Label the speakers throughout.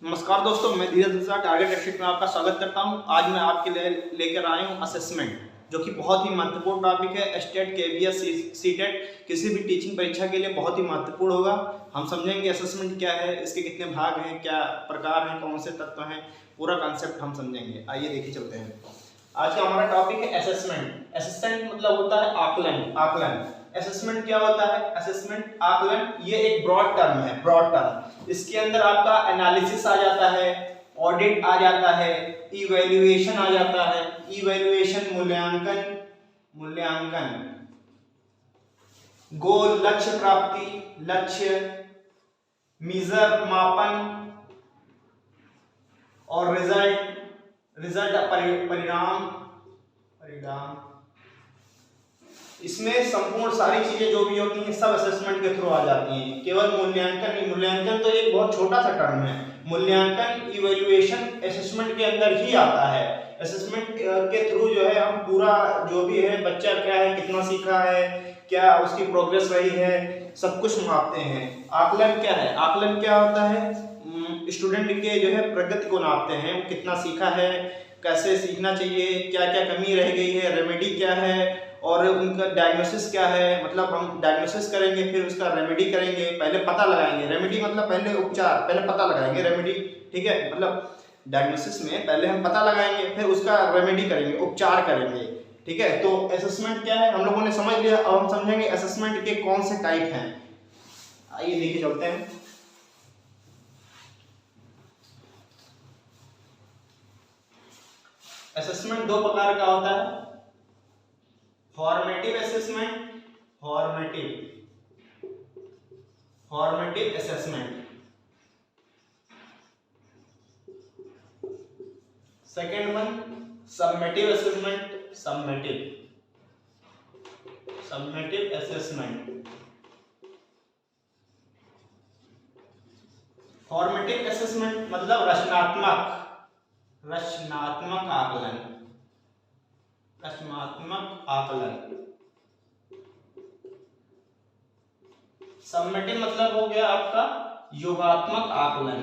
Speaker 1: नमस्कार दोस्तों, मैं धीरज मिश्रा टारगेट एक्सेट में आपका स्वागत करता हूं। आज मैं आपके लिए लेकर आया हूं असेसमेंट, जो कि बहुत ही महत्वपूर्ण टॉपिक है। स्टेट, केवीएस, सीटेट किसी भी टीचिंग परीक्षा के लिए बहुत ही महत्वपूर्ण होगा। हम समझेंगे असेसमेंट क्या है, इसके कितने भाग हैं, क्या प्रकार हैं, कौन से तत्व हैं, पूरा कॉन्सेप्ट हम समझेंगे। आइए देखिए चलते हैं। आज का हमारा टॉपिक है असेसमेंट। असेसमेंट मतलब होता है आकलन। असेसमेंट क्या होता है? असेसमेंट, आकलन, ये एक ब्रॉड टर्म है, ब्रॉड टर्म। इसके अंदर आपका एनालिसिस आ जाता है, ऑडिट आ जाता है, इवैल्यूएशन आ जाता है। इवैल्यूएशन मूल्यांकन, गोल लक्ष्य प्राप्ति, लक्ष्य, मेजर मापन, और रिजल्ट परिणाम। इसमें संपूर्ण सारी चीजें जो भी होती हैं सब असेसमेंट के थ्रू आ जाती हैं। केवल मूल्यांकन नहीं, मूल्यांकन तो एक बहुत छोटा सा टर्म है। मूल्यांकन, इवैल्यूएशन असेसमेंट के अंदर ही आता है। असेसमेंट के थ्रू जो है हम पूरा जो भी है, बच्चा क्या है, कितना सीखा है, क्या उसकी प्रोग्रेस रही है, सब कुछ मापते हैं। आकलन क्या है? आकलन क्या होता है? स्टूडेंट के जो है प्रगति को नापते हैं, वो कितना सीखा है, कैसे सीखना चाहिए, क्या क्या कमी रह गई है, रेमेडी क्या है, और उनका डायग्नोसिस क्या है। मतलब हम डायग्नोसिस करेंगे, फिर उसका रेमेडी करेंगे, पहले पता लगाएंगे। रेमेडी मतलब पहले उपचार, पहले पता लगाएंगे, रेमेडी, ठीक है। मतलब डायग्नोसिस में पहले हम पता लगाएंगे, फिर उसका रेमेडी करेंगे, उपचार करेंगे, ठीक है। तो असेसमेंट क्या है हम लोगों ने समझ लिया। अब हम समझेंगे असेसमेंट के कौन से टाइप हैं। आइए देखिए चलते हैं। असेसमेंट दो प्रकार का होता है। Formative assessment, formative assessment. Second one summative assessment, summative assessment. Formative assessment मतलब रचनात्मक आकलन। सबमेटिव मतलब हो गया आपका योगात्मक आकलन।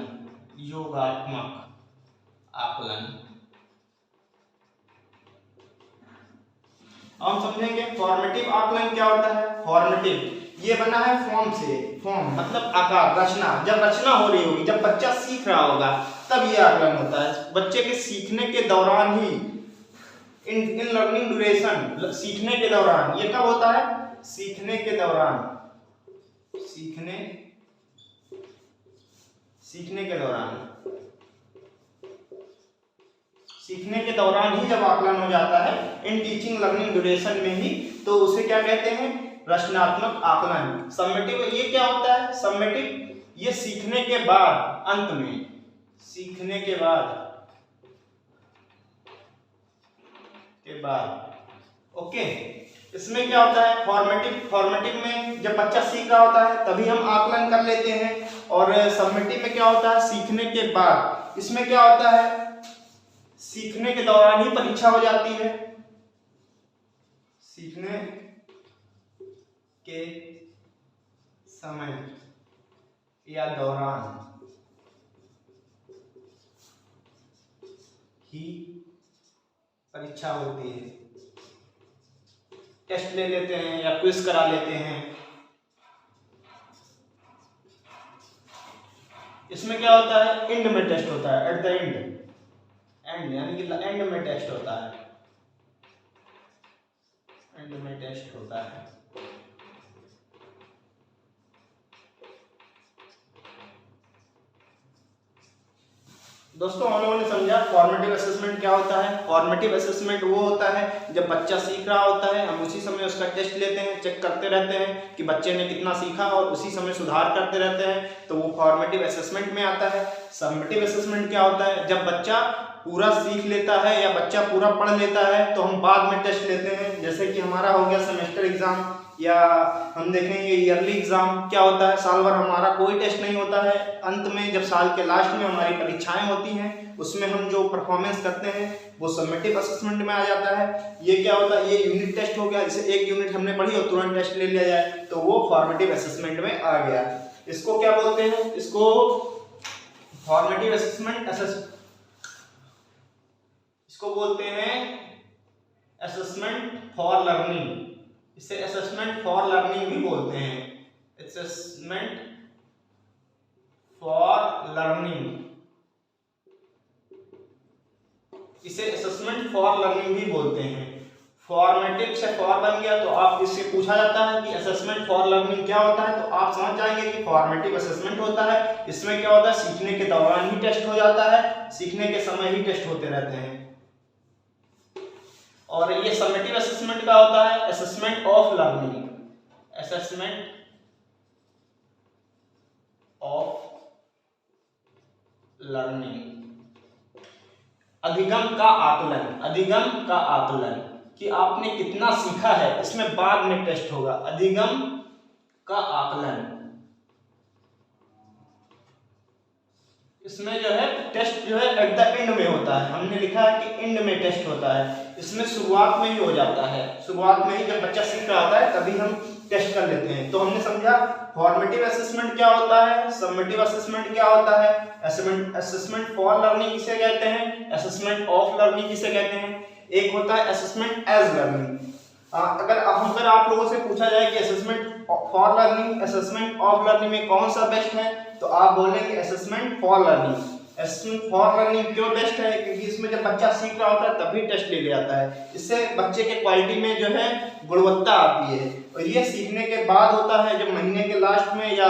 Speaker 1: हम समझेंगे फॉर्मेटिव आकलन क्या होता है। फॉर्मेटिव ये बना है फॉर्म से, फॉर्म मतलब आकार, रचना। जब रचना हो रही होगी, जब बच्चा सीख रहा होगा, तब ये आकलन होता है। बच्चे के सीखने के दौरान ही, इन लर्निंग ड्यूरेशन, सीखने के दौरान। ये कब होता है? सीखने के दौरान, सीखने के दौरान ही जब आकलन हो जाता है, इन टीचिंग लर्निंग ड्यूरेशन में ही, तो उसे क्या कहते हैं? रचनात्मक आकलन। सबमेटिव ये क्या होता है? सबमेटिव ये सीखने के बाद, अंत में, सीखने के बाद, ओके। इसमें क्या होता है? फॉर्मेटिव में जब बच्चा सीख रहा होता है तभी हम आकलन कर लेते हैं, और सबमेटिव में क्या होता है? सीखने के बाद। इसमें क्या होता है? सीखने के दौरान ही परीक्षा हो जाती है, सीखने के समय या दौरान ही परीक्षा होती है। टेस्ट ले लेते हैं या क्विज करा लेते हैं। इसमें क्या होता है? एंड में टेस्ट होता है, एट द एंड यानी कि एंड में टेस्ट होता है, दोस्तों हम लोगों ने समझा फॉर्मेटिव असेसमेंट क्या होता है। फॉर्मेटिव असेसमेंट वो होता है जब बच्चा सीख रहा होता है, हम उसी समय उसका टेस्ट लेते हैं, चेक करते रहते हैं कि बच्चे ने कितना सीखा, और उसी समय सुधार करते रहते हैं, तो वो फॉर्मेटिव असेसमेंट में आता है। सबमेटिव असेसमेंट क्या होता है? जब बच्चा पूरा सीख लेता है या बच्चा पूरा पढ़ लेता है, तो हम बाद में टेस्ट लेते हैं। जैसे कि हमारा हो गया सेमेस्टर एग्जाम, या हम देखेंगे ईयरली एग्जाम। क्या होता है? साल भर हमारा कोई टेस्ट नहीं होता है। अंत में जब साल के लास्ट में हमारी परीक्षाएं होती हैं, उसमें हम जो परफॉर्मेंस करते हैं वो सबमेटिव असेसमेंट में आ जाता है। ये क्या होता है? ये यूनिट टेस्ट हो गया। जैसे एक यूनिट हमने पढ़ी और तुरंत टेस्ट ले लिया जाए, तो वो फॉर्मेटिव असेसमेंट में आ गया। इसको क्या बोलते हैं? इसको फॉर्मेटिव असेसमेंट इसको बोलते हैं असेसमेंट फॉर लर्निंग, इसे असेसमेंट फॉर लर्निंग भी बोलते हैं, असेसमेंट फॉर लर्निंग, इसे असेसमेंट फॉर लर्निंग भी बोलते हैं। फॉर्मेटिव से फॉर बन गया तो आप इससे पूछा जाता है कि असेसमेंट फॉर लर्निंग क्या होता है, तो आप समझ जाएंगे कि फॉर्मेटिव असेसमेंट होता है, इसमें क्या होता है, सीखने के दौरान ही टेस्ट हो जाता है, सीखने के समय ही टेस्ट होते रहते हैं। और ये समेटिव असेसमेंट का होता है assessment of learning, assessment of learning. अधिगम का आकलन, अधिगम का आकलन कि आपने कितना सीखा है, इसमें बाद में टेस्ट होगा। अधिगम का आकलन, इसमें जो है टेस्ट जो है एट द एंड में होता है, हमने लिखा है कि एंड में टेस्ट होता है, इसमें शुरुआत में ही हो जाता है, शुरुआत में ही जब बच्चा सीख रहा होता है तभी हम टेस्ट कर लेते हैं। तो हमने समझा फॉर्मेटिव असेसमेंट क्या होता है, समेटिव असेसमेंट क्या होता है, असेसमेंट फॉर लर्निंग किसे कहते हैं, असेसमेंट ऑफ लर्निंग किसे कहते हैं, एक होता है असेसमेंट एज लर्निंग। अगर आप लोगों से पूछा जाए कि assessment for learning assessment of learning में कौन सा बेस्ट है, तो आप बोलेंगे assessment for learning. Assessment for learning क्यों बेस्ट है, क्योंकि इसमें जब बच्चा सीख रहा होता है तभी टेस्ट ले जाता है, इससे बच्चे के क्वालिटी में जो है गुणवत्ता आती है। और ये सीखने के बाद होता है जब महीने के लास्ट में या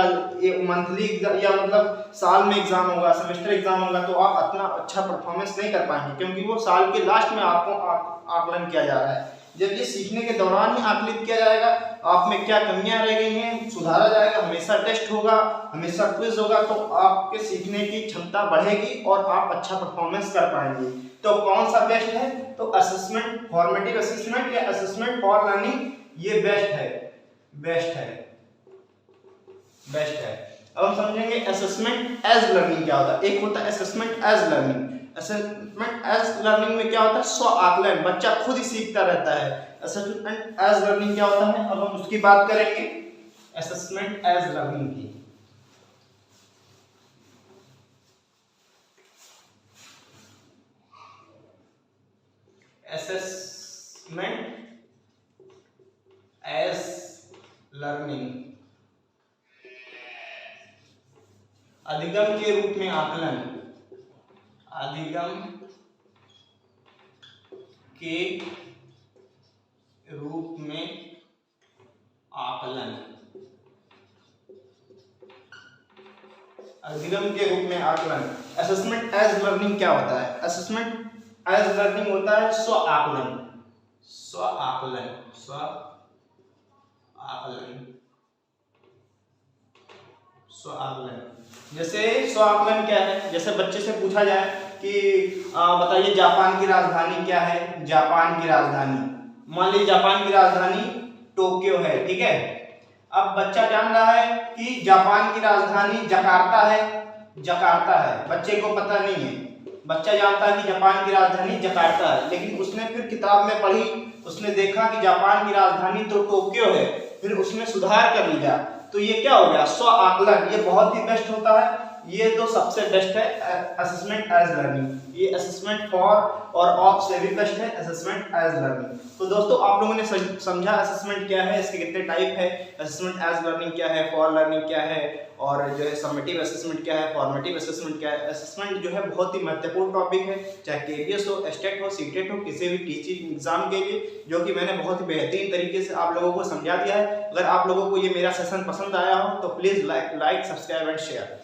Speaker 1: मंथली या मतलब साल में एग्जाम होगा, सेमेस्टर एग्जाम होगा, तो आप इतना अच्छा परफॉर्मेंस नहीं कर पाएंगे, क्योंकि वो साल के लास्ट में आपको आकलन किया जा रहा है। जब ये सीखने के दौरान ही आकलित किया जाएगा, आप में क्या कमियां रह गई हैं सुधारा जाएगा, हमेशा टेस्ट होगा, हमेशा क्विज होगा, तो आपके सीखने की क्षमता बढ़ेगी और आप अच्छा परफॉर्मेंस कर पाएंगे। तो कौन सा बेस्ट है, तो असेसमेंट, फॉर्मेटिव असेसमेंट या असेसमेंट फॉर लर्निंग, ये बेस्ट है, बेस्ट है, बेस्ट है। अब हम समझेंगे असेसमेंट एज लर्निंग क्या होता है। एक होता है assessment as learning, assessment as learning में क्या होता है, स्व आकलन, बच्चा खुद ही सीखता रहता है। असेसमेंट एज लर्निंग क्या होता है, अब हम उसकी बात करेंगे, असेसमेंट एज लर्निंग की। असेसमेंट एज लर्निंग, अधिगम के रूप में आकलन, अधिगम के रूप में आकलन, अधिगम के रूप में आकलन। असेसमेंट एज लर्निंग क्या होता है, असेसमेंट एज लर्निंग होता है स्व आकलन, स्व आकलन, स्व आकलन, स्व आकलन। जैसे स्व आकलन क्या है, जैसे बच्चे से पूछा जाए कि बताइए जापान की राजधानी क्या है, जापान की राजधानी, मान लीजिए जापान की राजधानी टोक्यो है, ठीक है। अब बच्चा जान रहा है कि जापान की राजधानी जकार्ता है, जकार्ता है, बच्चे को पता नहीं है, बच्चा जानता है कि जापान की राजधानी जकार्ता है, लेकिन उसने फिर किताब में पढ़ी, उसने देखा कि जापान की राजधानी तो टोक्यो है, फिर उसने सुधार कर लिया, तो ये क्या हो गया, स्व आकलन। ये बहुत ही बेस्ट होता है, ये तो सबसे बेस्ट है असेसमेंट एज लर्निंग। ये असेसमेंट फॉर और ऑफ से भी बेस्ट है असेसमेंट एज लर्निंग। तो दोस्तों आप लोगों ने समझा असेसमेंट क्या है, इसके कितने टाइप है, असेसमेंट एज लर्निंग क्या है, फॉर लर्निंग क्या है, और जो है समेटिव असेसमेंट क्या है, फॉर्मेटिव असेसमेंट क्या है। असेसमेंट जो है बहुत ही महत्वपूर्ण टॉपिक है, चाहे केवीएस हो, एस्टेट हो, सीटेट हो, किसी भी टीचिंग एग्जाम के लिए, जो कि मैंने बहुत ही बेहतरीन तरीके से आप लोगों को समझा दिया है। अगर आप लोगों को ये मेरा सेशन पसंद आया हो तो please like, subscribe and share.